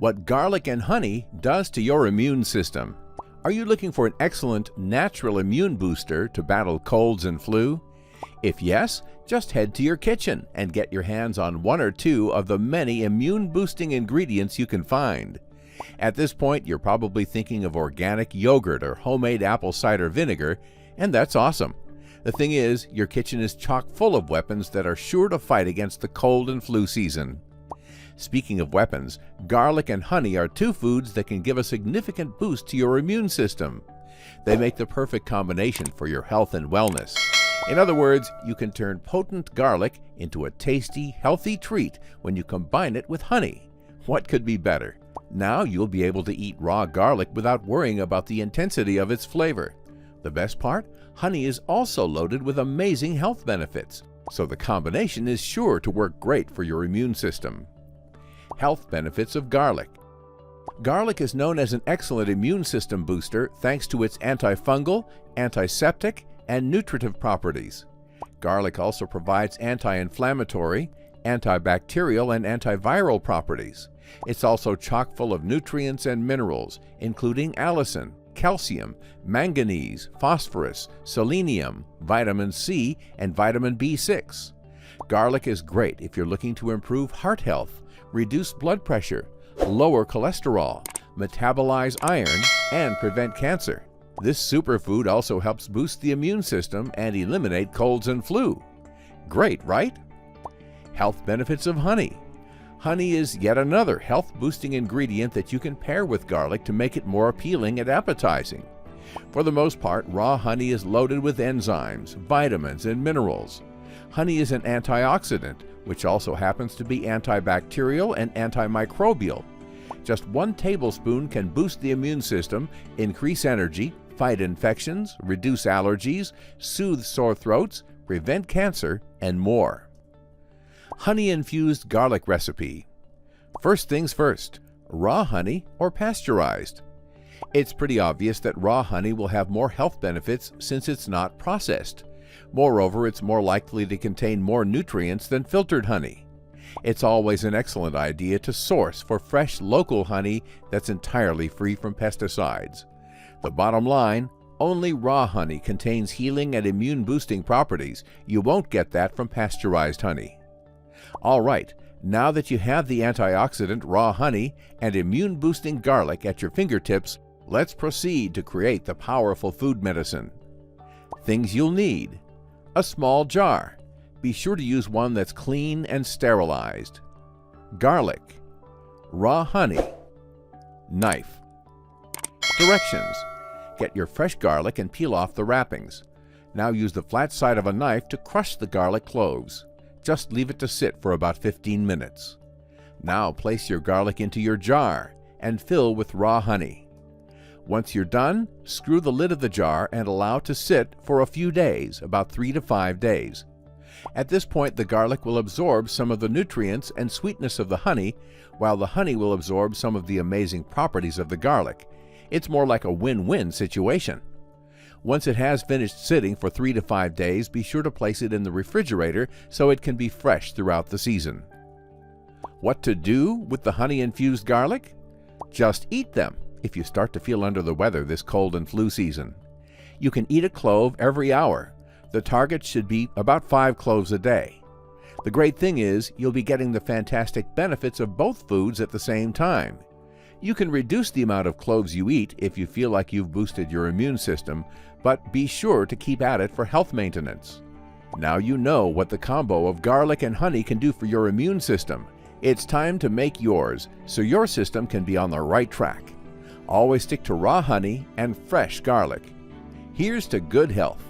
what garlic and honey does to your immune system. Are you looking for an excellent natural immune booster to battle colds and flu? If yes, just head to your kitchen and get your hands on one or two of the many immune-boosting ingredients you can find. At this point, you're probably thinking of organic yogurt or homemade apple cider vinegar, and that's awesome. The thing is, your kitchen is chock full of weapons that are sure to fight against the cold and flu season. Speaking of weapons, garlic and honey are two foods that can give a significant boost to your immune system. They make the perfect combination for your health and wellness. In other words, you can turn potent garlic into a tasty, healthy treat when you combine it with honey. What could be better? Now you'll be able to eat raw garlic without worrying about the intensity of its flavor. The best part? Honey is also loaded with amazing health benefits, so the combination is sure to work great for your immune system. Health benefits of garlic. Garlic is known as an excellent immune system booster thanks to its antifungal, antiseptic, and nutritive properties. Garlic also provides anti-inflammatory, antibacterial, and antiviral properties. It's also chock full of nutrients and minerals, including allicin, calcium, manganese, phosphorus, selenium, vitamin C, and vitamin B6. Garlic is great if you're looking to improve heart health, reduce blood pressure, lower cholesterol, metabolize iron, and prevent cancer. This superfood also helps boost the immune system and eliminate colds and flu. Great, right? Health benefits of honey. Honey is yet another health-boosting ingredient that you can pair with garlic to make it more appealing and appetizing. For the most part, raw honey is loaded with enzymes, vitamins, and minerals. Honey is an antioxidant, which also happens to be antibacterial and antimicrobial. Just 1 tablespoon can boost the immune system, increase energy, fight infections, reduce allergies, soothe sore throats, prevent cancer, and more. Honey-infused garlic recipe. First things first, raw honey or pasteurized. It's pretty obvious that raw honey will have more health benefits since it's not processed. Moreover, it's more likely to contain more nutrients than filtered honey. It's always an excellent idea to source for fresh local honey that's entirely free from pesticides. The bottom line, only raw honey contains healing and immune-boosting properties. You won't get that from pasteurized honey. All right, now that you have the antioxidant raw honey and immune-boosting garlic at your fingertips, let's proceed to create the powerful food medicine. Things you'll need: a small jar. Be sure to use one that's clean and sterilized. Garlic. Raw honey. Knife. Directions: get your fresh garlic and peel off the wrappings. Now use the flat side of a knife to crush the garlic cloves. Just leave it to sit for about 15 minutes. Now place your garlic into your jar and fill with raw honey. Once you're done, screw the lid of the jar and allow to sit for a few days, about 3 to 5 days. At this point, the garlic will absorb some of the nutrients and sweetness of the honey, while the honey will absorb some of the amazing properties of the garlic. It's more like a win-win situation. Once it has finished sitting for 3 to 5 days, be sure to place it in the refrigerator so it can be fresh throughout the season. What to do with the honey-infused garlic? Just eat them if you start to feel under the weather this cold and flu season. You can eat a clove every hour. The target should be about 5 cloves a day. The great thing is you'll be getting the fantastic benefits of both foods at the same time. You can reduce the amount of cloves you eat if you feel like you've boosted your immune system, but be sure to keep at it for health maintenance. Now you know what the combo of garlic and honey can do for your immune system. It's time to make yours so your system can be on the right track. Always stick to raw honey and fresh garlic. Here's to good health.